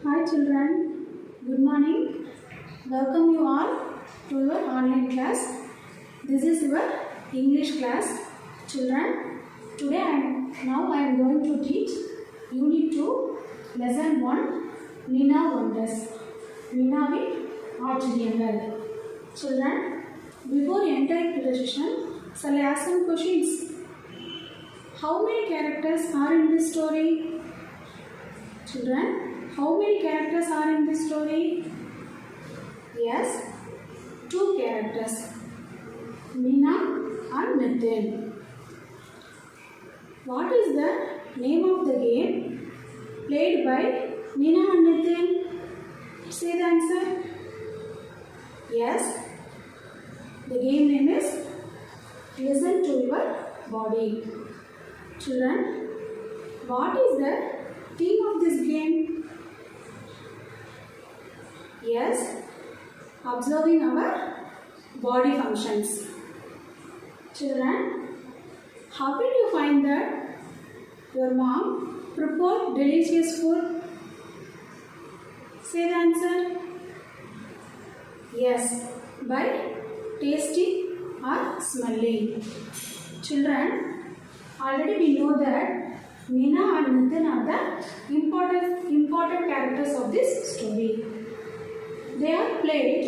Hi children, good morning. Welcome you all to your online class. This is your English class. Children, today I am going to teach Unit 2, Lesson 1, Nina Wonders. Ninaவின் ஆச்சரியங்கள். Children, before entering to the session, shall I ask some questions? How many characters are in this story? Children, how many characters are in this story? Yes, two characters, Nina and Nitin. What is the name of the game played by Nina and Nitin? Say the answer. Yes, the game name is Listen to Your Body. Children, what is the theme of this game? Yes, observing our body functions. Children, how did you find that your mom prepared delicious food? Say the answer. Yes, by tasting or smelling. Children, already we know that Nina and Nitin are the important characters of this story. They are played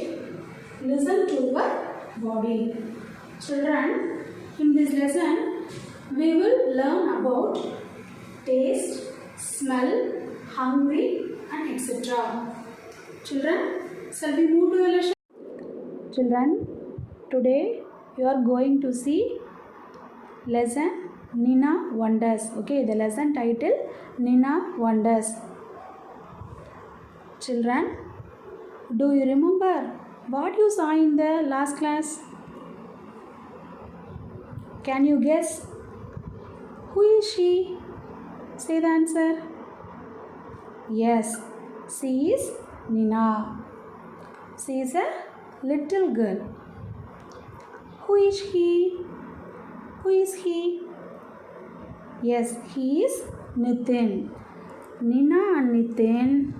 Listen to Your Body. Children, in this lesson, we will learn about taste, smell, hungry and etc. Children, shall we move to the lesson? Children, today you are going to see lesson Nina Wonders. Okay, the lesson title Nina Wonders. Children, do you remember what you saw in the last class? Can you guess? Who is she? Say the answer. Yes, she is Nina. She is a little girl. Who is he? Who is he? Yes, he is Nitin. Nina and Nitin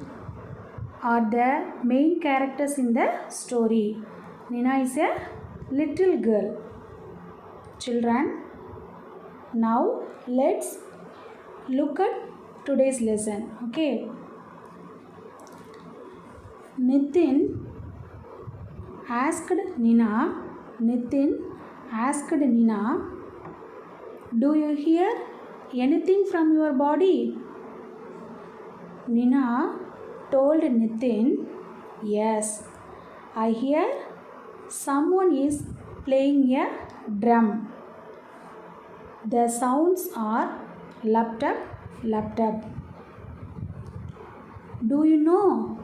are the main characters in the story. Nina is a little girl. Children, now let's look at today's lesson. Okay. Nitin asked Nina, do you hear anything from your body? Nina told Nitin, yes, I hear someone is playing a drum. The sounds are laptop, laptop. Do you know?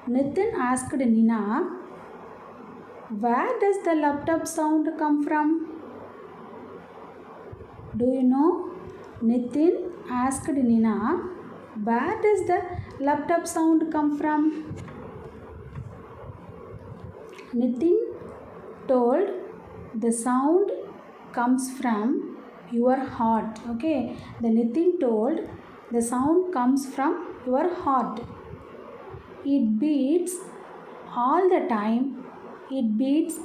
Nitin asked Nina, where does the laptop sound come from? Do you know? Nitin asked Nina, where does the laptop sound come from? Nitin told the sound comes from your heart. Okay, the Nitin told the sound comes from your heart. It beats all the time. It beats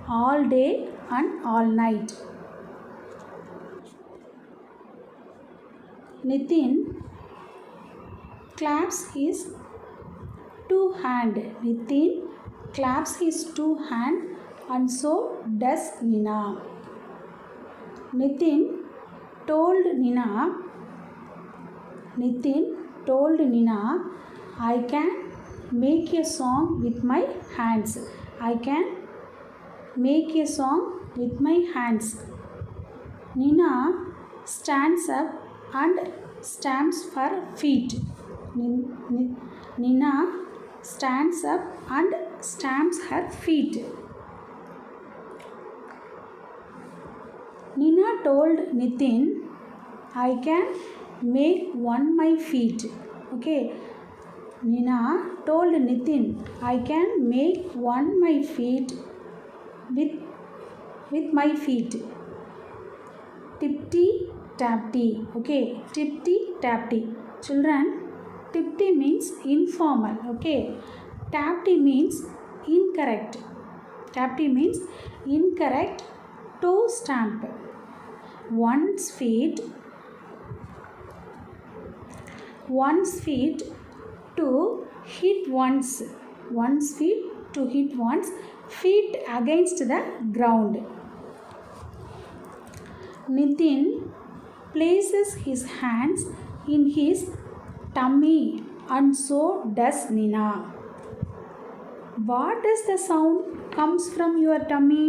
all day and all night. Nitin claps his two hands. Nitin claps his two hands and so does Nina. Nitin told Nina, I can make a song with my hands. I can make a song with my hands. Nina stands up and stamps her feet. Nina stands up and stamps her feet. Nina told Nitin, I can make one my feet. Okay. Nina told Nitin, I can make one my feet with my feet. Tipty tapty. Okay, tipty tapty. Children, Tipti means informal. Okay. Tapti means incorrect. Tapti means incorrect. Toe stamp. One's feet to hit once. One's feet to hit once. Feet against the ground. Nitin places his hands in his tummy and so does Nina. What does the sound comes from your tummy?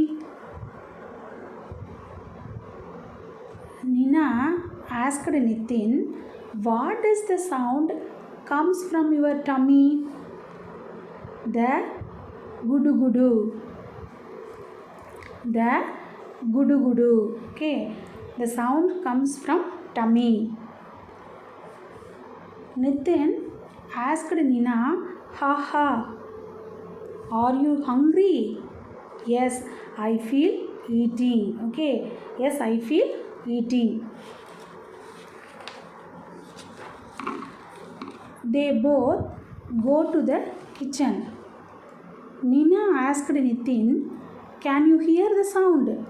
Nina asked Nitin, what does the sound comes from your tummy? The gudu gudu. The gudu gudu. Okay. The sound comes from tummy. Nitin asked Nina, haha, are you hungry? Yes, I feel eating. Okay. Yes, I feel eating. They both go to the kitchen. Nina asked Nitin, can you hear the sound?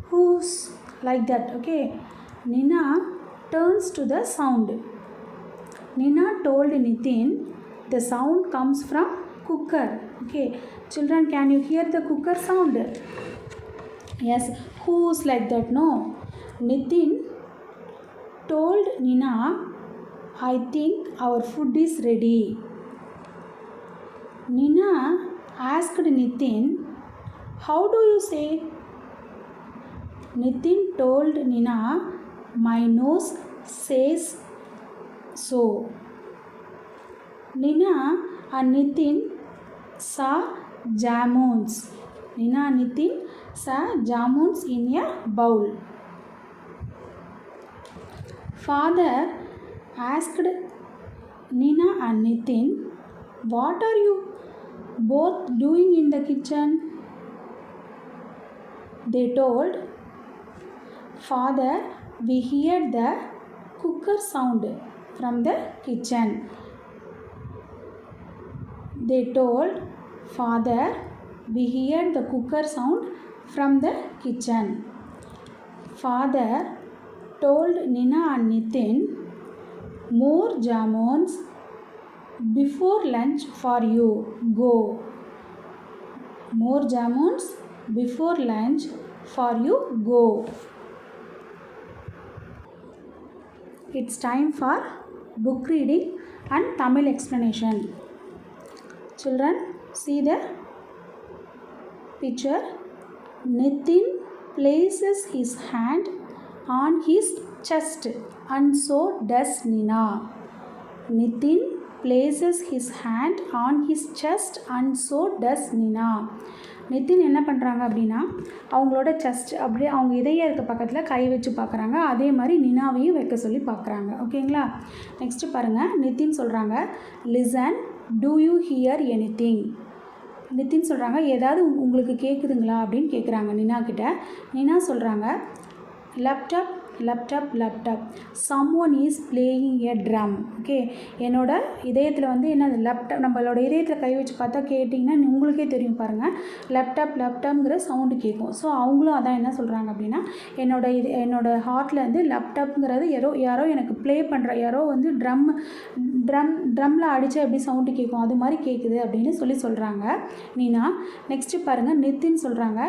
Who's like that? Okay. Nina turns to the sound. Nina told Nitin, the sound comes from cooker. Okay. Children, can you hear the cooker sound? Yes. Who's like that? No. Nitin told Nina, I think our food is ready. Nina asked Nitin, how do you say? Nitin told Nina, my nose says so. Nina and Nitin saw jamuns. Nina and Nitin saw jamuns in a bowl. Father asked Nina and Nitin, what are you both doing in the kitchen? They told, Father, we heard the cooker sound from the kitchen. They told, Father, we heard the cooker sound from the kitchen. Father told Nina and Nitin, more jamuns before lunch for you. Go. More jamuns before lunch for you. Go. It's time for book reading and Tamil explanation. Children, see the picture. Nitin places his hand on his chest and so does Nina. Nitin places his hand on his chest and so does Nina. Nitin என்ன பண்ணுறாங்க அப்படின்னா அவங்களோட chest அப்படியே அவங்க இதய இருக்க பக்கத்தில் கை வச்சு பார்க்குறாங்க. அதே மாதிரி நினாவையும் வைக்க சொல்லி பார்க்குறாங்க. ஓகேங்களா. நெக்ஸ்ட்டு பாருங்கள். நித்தின் சொல்கிறாங்க, listen, do you hear anything? Nithin சொல்கிறாங்க, ஏதாவது உங்களுக்கு கேட்குதுங்களா அப்படின்னு கேட்குறாங்க நினா கிட்ட. நினா சொல்கிறாங்க, laptop laptop laptop, some one is playing a drum. Okay. என்னோட இதயத்தில் வந்து என்னது லேப்டாப், நம்மளோட இதயத்தில் கை வச்சு பார்த்தா கேட்டிங்கன்னா உங்களுக்கே தெரியும் பாருங்கள், லேப்டாப் லேப்டாப்ங்கிற சவுண்டு கேட்கும். ஸோ அவங்களும் அதான் என்ன சொல்கிறாங்க அப்படின்னா, என்னோட ஹார்ட்டில் வந்து லேப்டாப்ங்கிறது யாரோ எனக்கு ப்ளே பண்ணுற, யாரோ வந்து ட்ரம்மில் அடித்தா எப்படி சவுண்டு கேட்கும் அது மாதிரி கேட்குது அப்படின்னு சொல்கிறாங்க நீனா. நெக்ஸ்ட்டு பாருங்கள். நித்தின் சொல்கிறாங்க,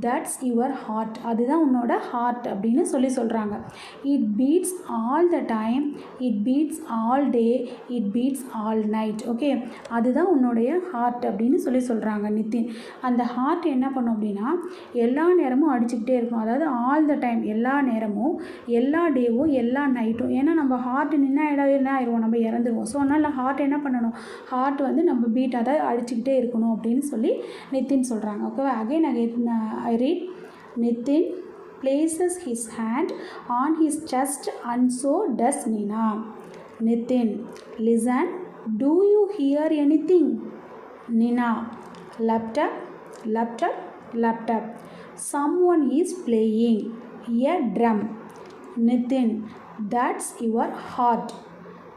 தட்ஸ் யுவர் ஹார்ட், அதுதான் உன்னோட ஹார்ட் அப்படின்னு சொல்கிறாங்க. It beads all the time, it beads all day, it beads all night. Okay. அதுதான் உன்னுடைய ஹார்ட் அப்படின்னு சொல்கிறாங்க நித்தின். அந்த ஹார்ட் என்ன பண்ணும் அப்படின்னா எல்லா நேரமும் அடிச்சுக்கிட்டே இருக்கும். அதாவது ஆல் த டைம், எல்லா நேரமும், எல்லா டேவும், எல்லா நைட்டும். ஏன்னா நம்ம ஹார்ட் நின்னா என்ன ஆயிடுவோம், நம்ம இறந்துருவோம். ஸோ அதனால் ஹார்ட் என்ன பண்ணணும், ஹார்ட் வந்து நம்ம பீட் அதை அடிச்சுக்கிட்டே இருக்கணும் அப்படின்னு நித்தின் சொல்கிறாங்க. ஓகேவா. Again I read. Nithin places his hand on his chest and so does Nina. Nitin, listen, do you hear anything? Nina, laptop laptop laptop, someone is playing a drum. Nitin, that's your heart.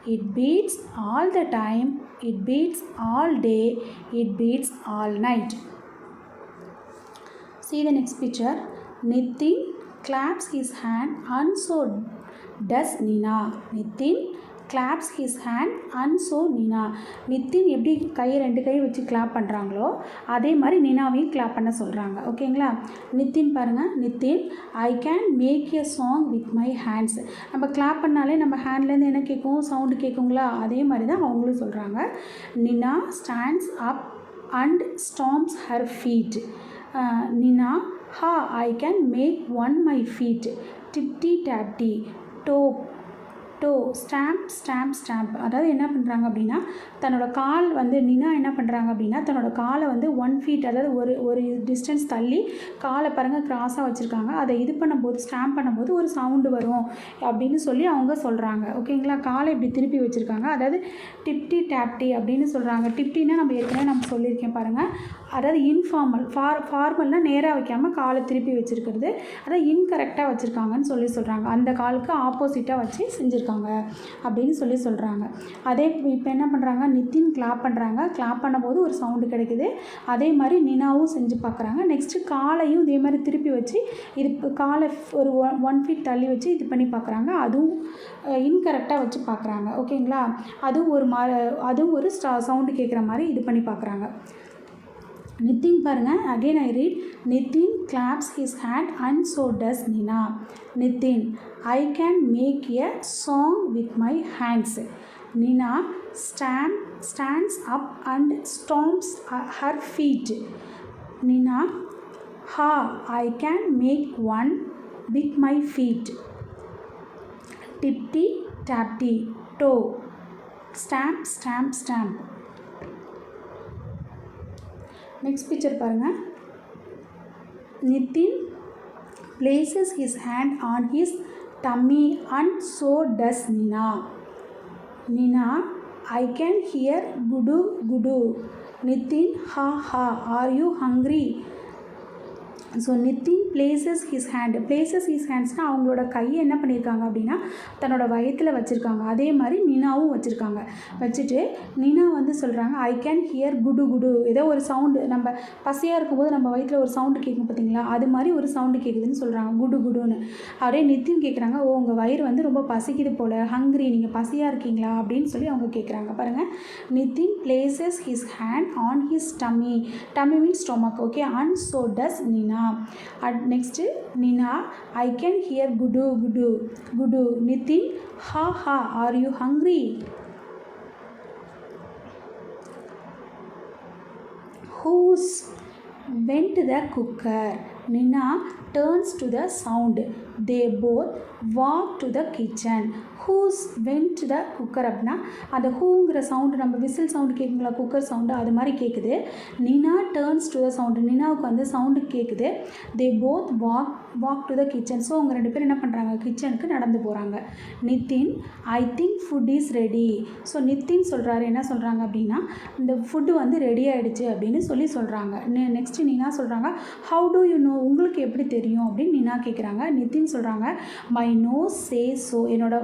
it beats all the time, it beats all day, it beats all night. See the next picture. Nitin claps his hand and so does Nina. Nitin claps his hand and so Nina. Nithin எப்படி கையை 2 கை வச்சு clap பண்ணுறாங்களோ அதே மாதிரி நினாவையும் clap பண்ண சொல்கிறாங்க. ஓகேங்களா? நித்தின் பாருங்கள். Nithin I can make a song with my hands. நம்ம கிளாப் பண்ணாலே நம்ம ஹேண்ட்லேருந்து என்ன கேட்கும்? சவுண்டு கேட்குங்களா? அதே மாதிரி தான் அவங்களும் சொல்கிறாங்க. Nina stands up and stamps her feet. Nina, ha, I can make one my feet. Tipty tapty, toe, stamp. அதாவது என்ன பண்ணுறாங்க அப்படின்னா தன்னோட கால் வந்து நினா என்ன பண்ணுறாங்க அப்படின்னா தன்னோட காலை வந்து 1 feet அதாவது ஒரு டிஸ்டன்ஸ் தள்ளி காலை பாருங்கள் கிராஸாக வச்சுருக்காங்க. அதை இது பண்ணும்போது ஸ்டாம்ப் பண்ணும்போது ஒரு சவுண்டு வரும் அப்படின்னு சொல்லி அவங்க சொல்கிறாங்க. ஓகேங்களா? காலை இப்படி திருப்பி வச்சுருக்காங்க. அதாவது டிப்டி டேப்டி அப்படின்னு சொல்கிறாங்க. டிப்டின்னா நம்ம ஏற்கனவே சொல்லியிருக்கேன் பாருங்கள். அதாவது இன்ஃபார்மல். ஃபார்மல்னால் நேராக வைக்காமல் காலை திருப்பி வச்சுருக்கிறது. அதாவது இன்கரெக்டாக வச்சுருக்காங்கன்னு சொல்கிறாங்க. அந்த காலுக்கு ஆப்போசிட்டாக வச்சு செஞ்சுருக்காங்க அப்படின்னு சொல்கிறாங்க. அதே இப்போ என்ன பண்ணுறாங்க? நித்தின் கிளாப் பண்ணுறாங்க. கிளாப் பண்ணும்போது ஒரு சவுண்டு கிடைக்குது. அதே மாதிரி நினாவும் செஞ்சு பார்க்குறாங்க. நெக்ஸ்ட்டு காலையும் இதே மாதிரி திருப்பி வச்சு இது காலை ஒரு 1 feet தள்ளி வச்சு இது பண்ணி பார்க்குறாங்க. அதுவும் இன்கரெக்டாக வச்சு பார்க்குறாங்க. ஓகேங்களா? அதுவும் ஒரு சவுண்டு கேட்குற மாதிரி இது பண்ணி பார்க்குறாங்க. நித்தின் பாருங்கள். Again I read. Nithin claps his hand and so does Nina. Nithin I can make a song with my hands. Nina stands up and stamps her feet. Nina ha, I can make one with my feet. Tipty tapty, toe, stamp. Next picture பாருங்கள். Nithin places his hand on his tummy and so does Nina. Nina, I can hear gudu gudu. Nitin, ha ha, are you hungry? So Nithin places his ஹேண்ட்ஸ்னால் அவங்களோட கையை என்ன பண்ணியிருக்காங்க அப்படின்னா தன்னோட வயத்தில் வச்சுருக்காங்க. அதே மாதிரி நினாவும் வச்சுருக்காங்க. வச்சுட்டு நினா வந்து சொல்கிறாங்க ஐ கேன் ஹியர் குடு குடு. ஏதோ ஒரு சவுண்டு நம்ம பசியாக இருக்கும்போது நம்ம வயிற்றில் ஒரு சவுண்டு கேட்கும் பார்த்தீங்களா? அது மாதிரி ஒரு சவுண்டு கேட்குதுன்னு சொல்கிறாங்க. குடு குடுன்னு. அப்படியே நித்தின் கேட்குறாங்க ஓ உங்கள் வயிறு வந்து ரொம்ப பசிக்குது போல், ஹங்க்ரி, நீங்கள் பசியாக இருக்கீங்களா அப்படின்னு சொல்லி அவங்க கேட்குறாங்க. பாருங்கள். Nithin places his hand on his tummy means stomach. Okay. And so does Nina. Next Nina I can hear குடு குடு குடு. Nitin ha ha, are you hungry? Whose went the cooker? Nina turns to the sound. They both walk to the kitchen. Whose went the cooker அப்படின்னா அந்த ஹூங்கிற sound நம்ம whistle sound கேட்குங்களா? Cooker sound அது மாதிரி கேட்குது. Nina turns to the sound. நினாவுக்கு வந்து சவுண்டு கேட்குது. They both walk to the kitchen. So அவங்க 2 பேரும் என்ன பண்ணுறாங்க? கிச்சனுக்கு நடந்து போகிறாங்க. Nithin I think food is ready. So Nithin சொல்கிறாரு என்ன சொல்கிறாங்க அப்படின்னா இந்த ஃபுட்டு வந்து ரெடி ஆகிடுச்சு அப்படின்னு சொல்கிறாங்க. நெக்ஸ்ட்டு நினா சொல்கிறாங்க ஹவு டு யூ நோ? உங்களுக்கு எப்படி தெரியும் அப்படின்னு நினா கேட்குறாங்க. நித்தின் சொல்கிறாங்க மை நோஸ் சே ஸோ. என்னோட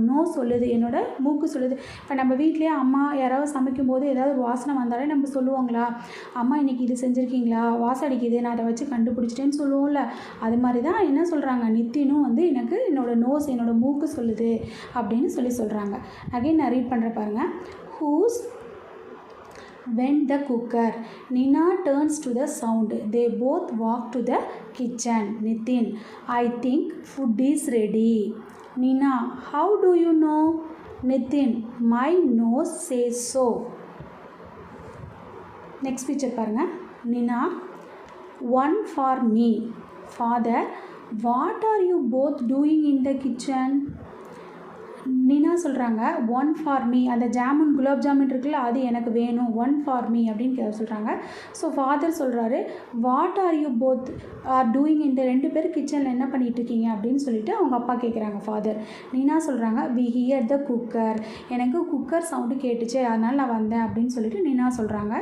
நோஸ் சொல்லுது, என்னோட மூக்கு சொல்லுது. இப்போ நம்ம வீட்லேயே அம்மா யாராவது சமைக்கும் போது ஏதாவது ஒரு வாசனை வந்தாலே நம்ம சொல்லுவாங்களா அம்மா இன்றைக்கி இது செஞ்சுருக்கீங்களா, வாசம் அடிக்குது, நான் அதை வச்சு கண்டுபிடிச்சிட்டேன்னு சொல்லுவோம்ல. அது மாதிரி தான் என்ன சொல்கிறாங்க? நித்தினும் வந்து எனக்கு என்னோடய நோஸ் என்னோடய மூக்கு சொல்லுது அப்படின்னு சொல்கிறாங்க. அகைன் நான் ரீட் பண்ணுற பாருங்கள். Who's went the cooker? Nina turns to the sound. They both walk to the kitchen. Nitin, I think food is ready. Nina, how do you know? Nitin, my nose says so. Next picture பாருங்க. Nina, one for me. Father, what are you both doing in the kitchen? Nina சொல்கிறாங்க one for me. அந்த குலாப் ஜாமுன் இருக்குல்ல அது எனக்கு வேணும். One for me அப்படின்னு சொல்கிறாங்க. So father சொல்கிறாரு what are you both are doing? இந்த 2 பேர் கிச்சனில் என்ன பண்ணிகிட்ருக்கீங்க அப்படின்னு சொல்லிட்டு அவங்க அப்பா கேட்குறாங்க ஃபாதர். நினா சொல்கிறாங்க வி ஹியர் த குக்கர். எனக்கு குக்கர் சவுண்டு கேட்டுச்சு அதனால் நான் வந்தேன் அப்படின்னு சொல்லிட்டு நினா சொல்கிறாங்க.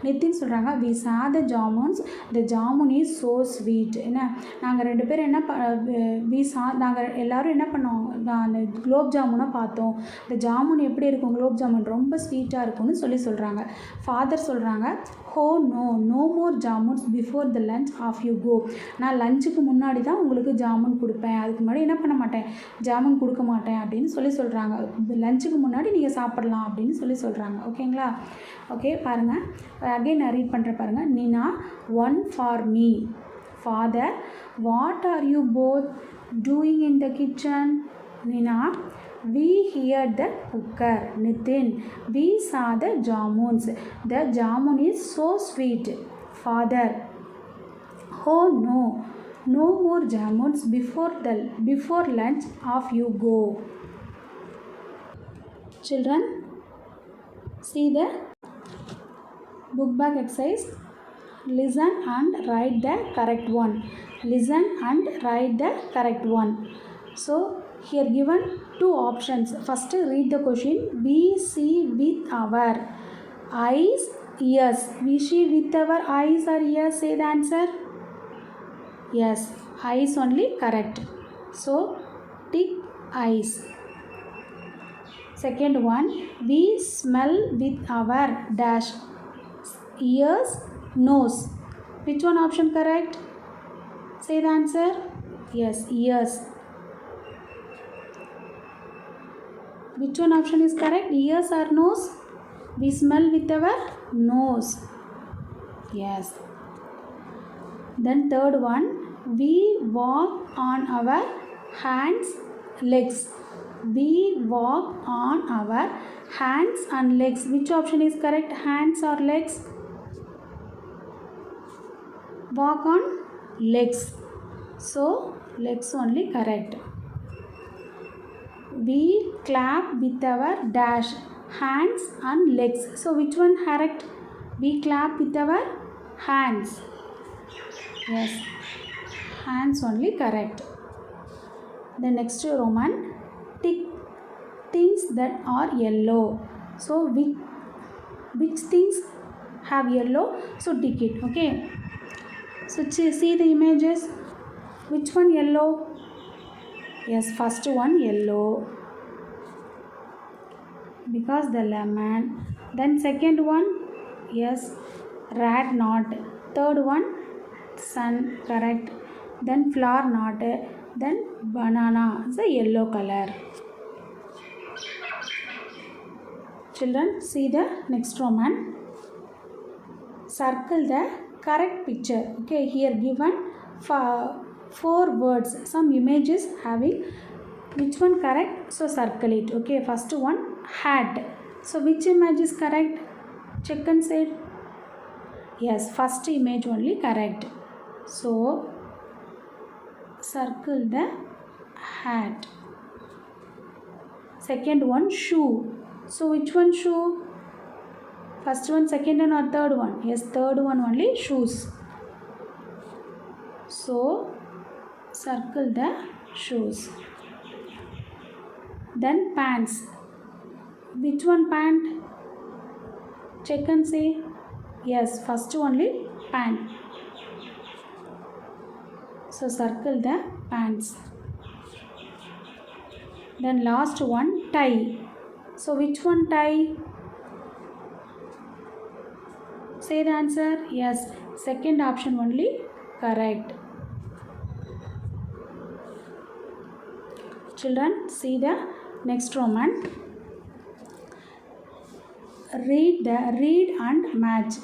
நித்தின் சொல்கிறாங்க we saw the jamuns. The jamun is so sweet. என்ன நாங்கள் 2 பேரும் என்ன நாங்கள் எல்லோரும் என்ன பண்ணோம்? அந்த குலோப் ஜாமுனை பார்த்தோம். இந்த ஜாமுன் எப்படி இருக்கும், குலோப் ஜாமுன் ரொம்ப ஸ்வீட்டாக இருக்கும்னு சொல்கிறாங்க. ஃபாதர் சொல்கிறாங்க, oh no, no more jamuns before the lunch off you go. நான் லஞ்சுக்கு முன்னாடி தான் உங்களுக்கு ஜாமுன் கொடுப்பேன், அதுக்கு முன்னாடி என்ன பண்ண மாட்டேன், ஜாமுன் கொடுக்க மாட்டேன் அப்படின்னு சொல்கிறாங்க. லஞ்சுக்கு முன்னாடி நீங்கள் சாப்பிடலாம் அப்படின்னு சொல்கிறாங்க. ஓகேங்களா? ஓகே, பாருங்கள், அகைன் நான் ரீட் பண்ணுற பாருங்கள். Nina, one for me. Father, what are you both doing in the kitchen? Nina, we heard the cooker. Nitin, we saw the jamuns. The jamun is so sweet. Father, oh no, no more jamuns before lunch off you go. Children, see the book bag exercise. Listen and write the correct one. Listen and write the correct one. So here given two options. First read the question. We see with our eyes, ears. We see with our eyes or ears? Say the answer. Yes, eyes only correct. So tick eyes. Second one, we smell with our dash, ears, nose. Which one option correct? Say the answer. Yes, ears. Which one option is correct? Ears or nose? We smell with our nose. Yes. Then third one, we walk on our hands, legs. We walk on our hands and legs. Which option is correct? Hands or legs? Walk on legs. So legs only correct. We clap with our dash, hands and legs. So which one correct? We clap with our hands. Yes, hands only correct. The next Roman, tick things that are yellow. So which things have yellow? So tick it. Okay. So see the images. Which one yellow? Yes, first one yellow because the lemon. Then second one, yes, rat knot. Third one, sun, correct. Then flower knot. Then banana is a yellow color. Children, see the next Roman. Circle the correct picture. Okay, here given four words, some images having which one correct, so circle it. Okay, first one, hat. So which image is correct? Check and say. Yes, first image only correct. So circle the hat. Second one, shoe. So which one shoe? First one, second one or third one? Yes, third one only, shoes. So circle the shoes. Then pants. Which one pant? Check and say. Yes, first only pant. So circle the pants. Then last one, tie. So which one tie? Say the answer. Yes, second option only correct. Children, see the next Roman. Read and match.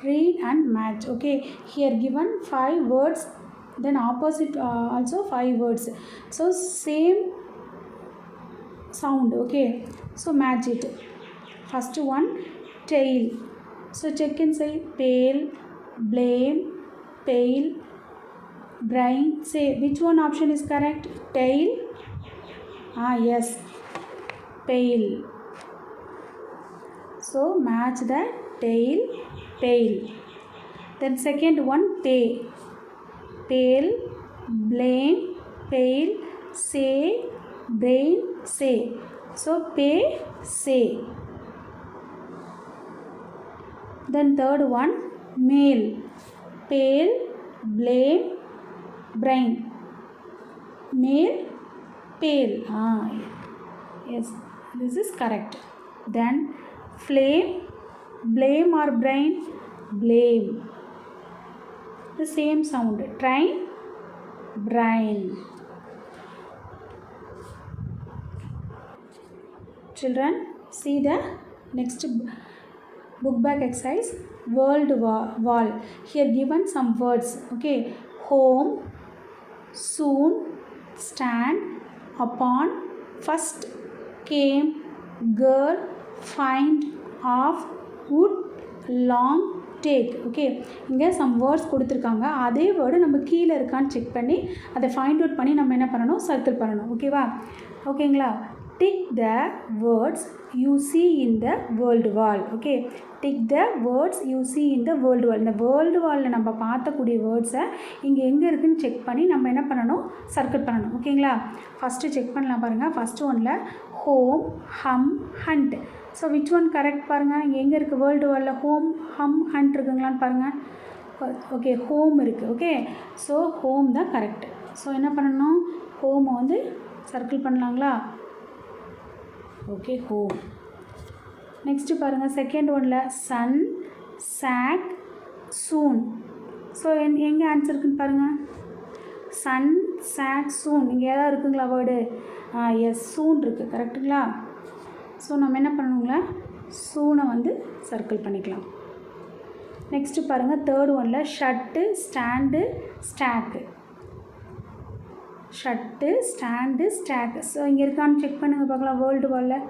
Read and match. Okay, here given 5 words, then opposite also 5 words. So same sound. Okay, so match it. First one, tail. So check and say. Pale, blame, pale, brain. Say which one option is correct? Tail. Yes, pale. So match the tail, pale. Then second one, pay. Pale, blame, pale, say, brain, say. So pay, say. Then third one, male. Pale, blame, brain. Male, pale. Yes, this is correct. Then flame, blame or brain? Blame. The same sound. Train, brain. Children, see the next book back exercise. World wall. Here given some words. Okay. Home, soon, stand, upon, first, came, girl, find, off, would, long, take. Okay இங்கே some words கொடுத்துருக்காங்க. அதே word நம்ம கீழே இருக்கான்னு check பண்ணி அதை find out பண்ணி நம்ம என்ன பண்ணணும், சர்க்கிள் பண்ணணும். ஓகேவா? ஓகேங்களா? Tick the words you see in the world wall. Okay, tick the words you see in the world wall. இந்த வேர்ல்டு வாலில் நம்ம பார்த்தக்கூடிய வேர்ட்ஸை இங்கே எங்கே இருக்குதுன்னு செக் பண்ணி நம்ம என்ன பண்ணணும், சர்க்கிள் பண்ணணும். ஓகேங்களா? ஃபஸ்ட்டு செக் பண்ணலாம் பாருங்கள். ஃபஸ்ட்டு ஒன்றில் home, hum, hunt. So which one correct பாருங்கள். இங்கே எங்கே இருக்குது வேர்ல்டு வாலில்? ஹோம், ஹம், ஹண்ட் இருக்குங்களான்னு பாருங்கள். ஓகே, ஹோம் இருக்குது. ஓகே, ஸோ ஹோம் தான் கரெக்ட். ஸோ என்ன பண்ணணும், ஹோமை வந்து சர்க்கிள் பண்ணலாங்களா? Okay, home. நெக்ஸ்ட்டு பாருங்கள், செகண்ட் ஒன்றில் சன், சாக், சூன். ஸோ எங்கே ஆன்சர் இருக்குன்னு பாருங்கள். Sun, sock, soon. இங்கே ஏதாவது இருக்குங்களா வேர்டு? எஸ், சூன் இருக்குது. கரெக்டுங்களா? ஸோ நம்ம என்ன பண்ணணுங்களா, சூனை வந்து சர்க்கிள் பண்ணிக்கலாம். நெக்ஸ்ட்டு பாருங்கள், தேர்ட் ஒன்றில் shirt, stand, stock. Shirt, stand, stock. So இங்கே இருக்கான்னு செக் பண்ணுங்கள் பார்க்கலாம். வேர்ல்டு வாலில்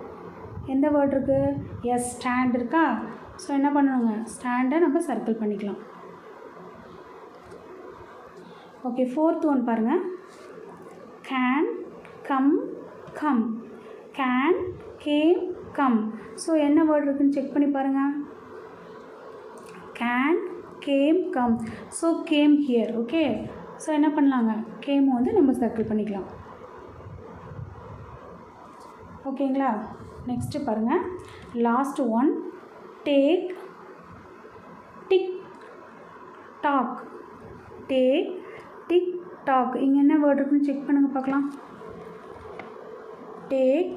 எந்த வேர்டு இருக்குது? எஸ், ஸ்டாண்ட் இருக்கா? ஸோ என்ன பண்ணணுங்க, ஸ்டாண்டை நம்ம சர்க்கிள் பண்ணிக்கலாம். ஓகே, ஃபோர்த் ஒன் பாருங்கள். Can, come, come. Can, game, come. So என்ன வேர்டு இருக்குதுன்னு செக் பண்ணி பாருங்கள். Can, game, come. So game here. Okay, so என்ன பண்ணலாங்க, கேம் வந்து நம்ம சர்க்கிள் பண்ணிக்கலாம். ஓகேங்களா? நெக்ஸ்ட்டு பாருங்கள், last one. Tag, tick, tock. Tag, tick, tock. இங்கே என்ன வேர்டு இருக்குன்னு செக் பண்ணுங்கள் பார்க்கலாம். Tag,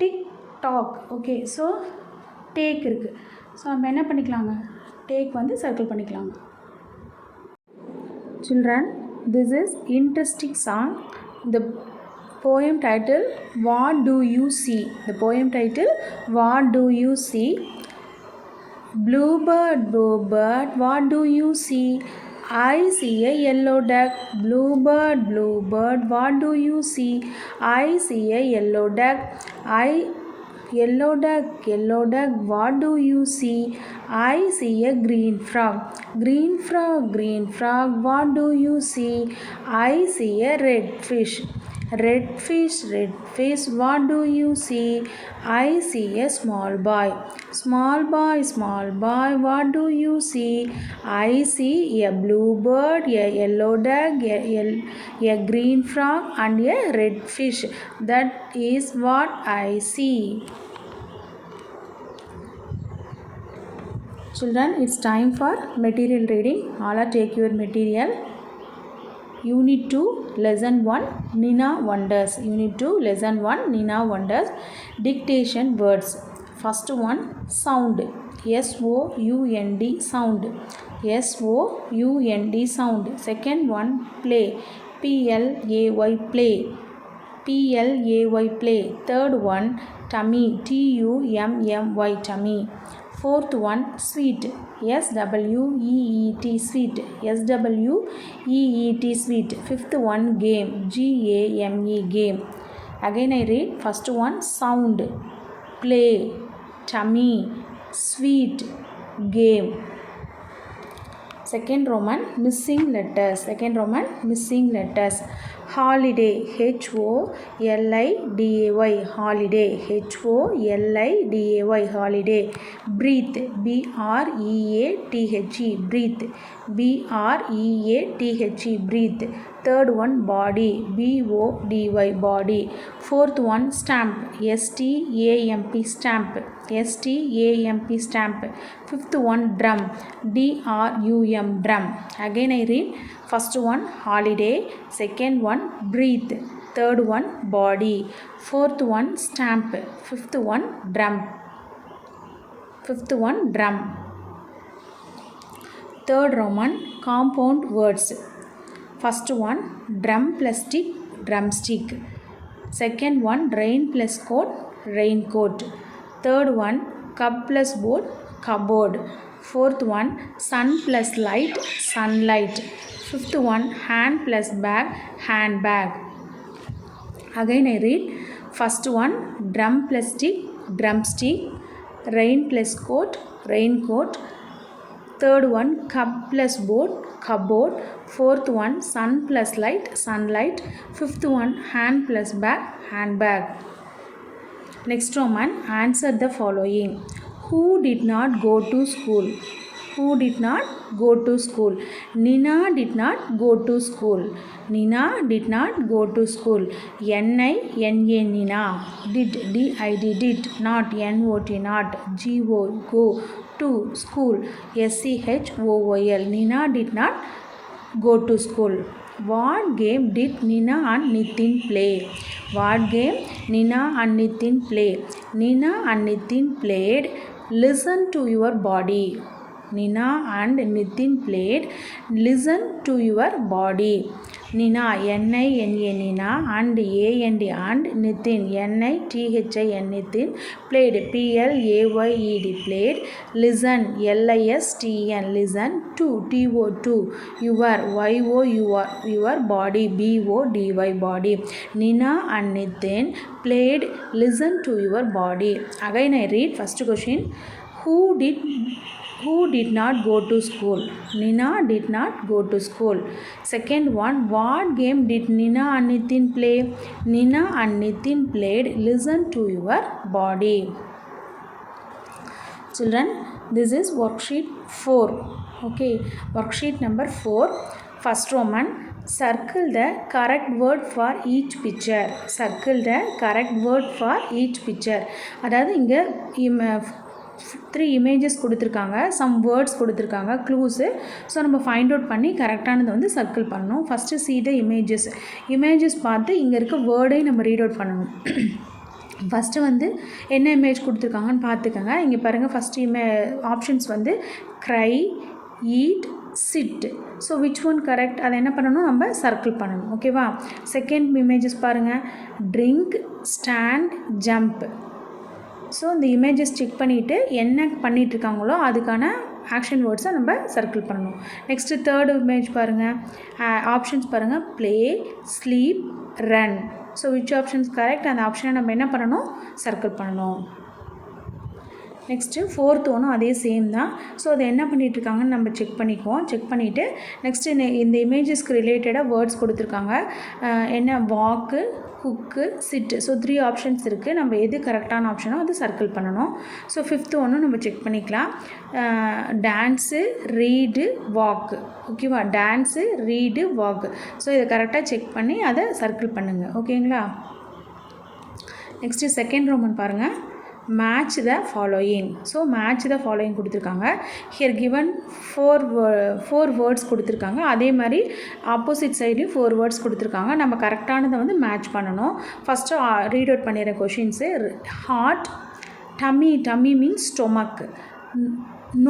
tick, tock. Okay, so tag இருக்குது. ஸோ நம்ம என்ன பண்ணிக்கலாங்க, டேக் வந்து சர்க்கிள் பண்ணிக்கலாங்க. Children, this is interesting song. The poem title, What Do You See? The poem title, What Do You See? Bluebird, bluebird, what do you see? I see a yellow duck. Bluebird, bluebird, what do you see? I see a yellow duck. Yellow duck, yellow duck, what do you see? I see a green frog. Green frog, green frog, what do you see? I see a red fish. Red fish, red fish, what do you see? I see a small boy. Small boy, small boy, what do you see? I see a bluebird, a yellow duck, a green frog and a red fish. That is what I see. Children, it's time for material reading. All are take your material. Unit 2, Lesson 1, Nina Wonders. Unit 2, Lesson 1, Nina Wonders. Dictation words. First one, sound. S-O-U-N-D, sound. S-O-U-N-D, sound. Second one, play. P-L-A-Y, play. P-L-A-Y, play. Third one, tummy. T-U-M-M-Y, tummy. Fourth one, sweet. S-W-E-E-T, sweet. S-W-E-E-T, sweet. Fifth one, game. G-A-M-E, game. Again I read. First one, sound, play, tummy, sweet, game. Second Roman, missing letters. Second Roman, missing letters. Holiday, H-O-L-I-D-A-Y, holiday. H-O-L-I-D-A-Y, holiday. Breathe, B-R-E-A-T-H-E, breathe. B-R-E-A-T-H-E, breathe. Third one, body. B-O-D-Y, body. Fourth one, stamp. S-T-A-M-P, stamp. S-T-A-M-P, stamp. Fifth one, drum. D-R-U-M, drum. Again I read. First one, holiday. Second one, breathe. third one body, fourth one stamp, fifth one drum, third Roman compound words. First one drum plus stick, drumstick. Second one rain plus coat, raincoat. Third one cup plus board, cupboard. Fourth one sun plus light, sunlight. Fifth one hand plus bag, handbag. Again I read. First one drum plus stick, drumstick. Rain plus coat, raincoat. Third one cup plus board, cupboard. Fourth one sun plus light, sunlight. Fifth one hand plus bag, handbag. Next Roman, answer the following. Who did not go to school? Who did not go to school? Nina did not go to school. Nina did not go to school. N-I-N-A Nina. Did, D-I-D did. Not, N-O-T not. G-O go. To school, S-C-H-O-O-L. Nina did not go to school. What game did Nina and Nitin play? What game Nina and Nitin play? Nina and Nitin played listen to your body. Nina and Nitin played listen to your body. Nina, N-I-N-A Nina, and A-N-D and Nitin, N-I-T-H-I-N Nitin played, P-L-A-Y-E-D played listen, L-I-S-T-N listen to, T-O-to your, Y-O-U-R body, B-O-D-Y body. Nina and Nitin played listen to your body. Again I read first question. Who did not go to school? Nina did not go to school. Second one, what game did Nina and Nitin play? Nina and Nitin played listen to your body. Children, this is worksheet 4. Okay, worksheet number 4. First Roman, circle the correct word for each picture. Circle the correct word for each picture. அதாவது இங்கே 3 images கொடுத்துருக்காங்க, some words கொடுத்துருக்காங்க, clues. So நம்ம find out பண்ணி கரெக்டானது வந்து circle பண்ணணும். First see the images பார்த்து இங்கே இருக்க வேர்டையும் நம்ம ரீட் அவுட் பண்ணணும். ஃபஸ்ட்டு வந்து என்ன இமேஜ் கொடுத்துருக்காங்கன்னு பார்த்துக்கோங்க. இங்கே பாருங்கள், ஃபஸ்ட்டு ஆப்ஷன்ஸ் வந்து cry, eat, sit. So which one correct, அதை என்ன பண்ணணும், நம்ம சர்க்கிள் பண்ணணும். ஓகேவா? செகண்ட் இமேஜஸ் பாருங்கள், ட்ரிங்க், ஸ்டாண்ட், ஜம்ப். ஸோ இந்த இமேஜஸ் செக் பண்ணிவிட்டு என்ன பண்ணிகிட்ருக்காங்களோ அதுக்கான ஆக்ஷன் வேர்ட்ஸை நம்ம சர்க்கிள் பண்ணணும். நெக்ஸ்ட்டு தேர்டு இமேஜ் பாருங்கள், ஆப்ஷன்ஸ் பாருங்கள், play, sleep, run. So which options correct, அந்த ஆப்ஷனை நம்ம என்ன பண்ணணும், சர்க்கிள் பண்ணணும். நெக்ஸ்ட்டு ஃபோர்த் ஒன்றும் அதே சேம் தான். ஸோ அதை என்ன பண்ணிகிட்ருக்காங்கன்னு நம்ம செக் பண்ணிக்குவோம். செக் பண்ணிவிட்டு நெக்ஸ்ட்டு இந்த இமேஜஸ்க்கு ரிலேட்டடாக வேர்ட்ஸ் கொடுத்துருக்காங்க. என்ன, வாக்கு, குக்கு, சிட்டு. ஸோ 3 ஆப்ஷன்ஸ் இருக்குது. நம்ம எது கரெக்டான ஆப்ஷனோ அது சர்க்கிள் பண்ணணும். ஸோ ஃபிஃப்த்து ஒன்றும் நம்ம செக் பண்ணிக்கலாம். டான்ஸு, ரீடு, வாக்கு. ஓகேவா? டான்ஸு, ரீடு, வாக்கு. ஸோ இதை கரெக்டாக செக் பண்ணி அதை சர்க்கிள் பண்ணுங்கள். ஓகேங்களா? நெக்ஸ்ட்டு செகண்ட் ரோமன் பாருங்கள், match the following. So match the following கொடுத்துருக்காங்க. ஹியர் கிவன் ஃபோர் வேர்ட்ஸ் கொடுத்துருக்காங்க. அதே மாதிரி ஆப்போசிட் சைட்லேயும் 4 வேர்ட்ஸ் கொடுத்துருக்காங்க. நம்ம கரெக்டானதை வந்து மேட்ச் பண்ணணும். ஃபஸ்ட்டு ரீட் அவுட் பண்ணிடுற questions. Heart, tummy means stomach,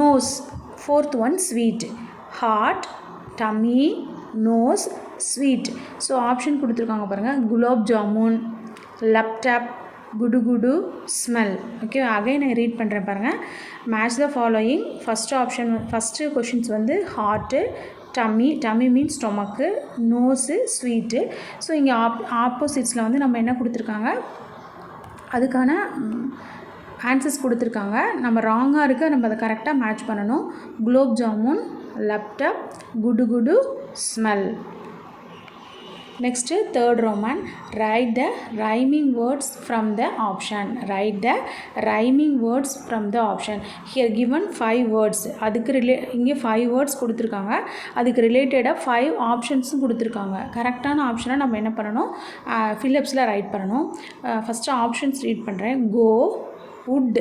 nose. Fourth one sweet. Heart, tummy, nose, sweet. So option கொடுத்துருக்காங்க பாருங்கள், gulab jamun, laptop, good, smell. Okay, again நான் ரீட் பண்ணுறேன் பாருங்கள். Match the following. First questions வந்து heart, tummy means stomach, nose, sweet. So இங்கே ஆப்போசிட்ஸில் வந்து நம்ம என்ன கொடுத்துருக்காங்க, அதுக்கான ஆன்சர்ஸ் கொடுத்துருக்காங்க. நம்ம ராங்காக இருக்க நம்ம அதை கரெக்டாக மேட்ச் பண்ணணும். Gulab jamun, laptop, good, smell. Next, third Roman, write the rhyming words from the option. Write the rhyming words from the option. Here given 5 words. அதுக்கு இங்கே 5 words கொடுத்துருக்காங்க. அதுக்கு ரிலேட்டடாக 5 ஆப்ஷன்ஸும் கொடுத்துருக்காங்க. கரெக்டான ஆப்ஷனை நம்ம என்ன பண்ணணும், ஃபில்லப்ஸில் ரைட் பண்ணணும். ஃபஸ்ட்டு ஆப்ஷன்ஸ் ரீட் பண்ணுறேன். Go, wood,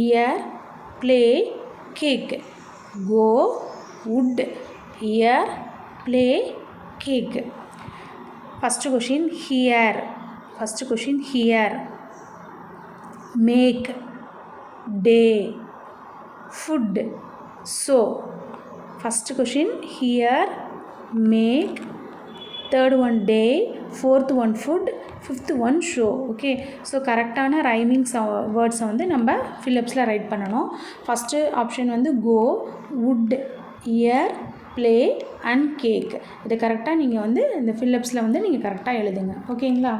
ear, play, cake. Go, wood, ear, play, cake. First question hear. First question hear. Make, day, food, show. First question hear, make, third one day, fourth one food, fifth one show. Okay, so கரெக்டான rhyming வேர்ட்ஸை வந்து நம்ம ஃபில்லப்ஸில் write பண்ணணும். First option வந்து go, wood, ear, play and cake. இது கரெக்டாக நீங்கள் வந்து இந்த ஃபில்லப்ஸில் வந்து நீங்கள் கரெக்டாக எழுதுங்க. ஓகேங்களா?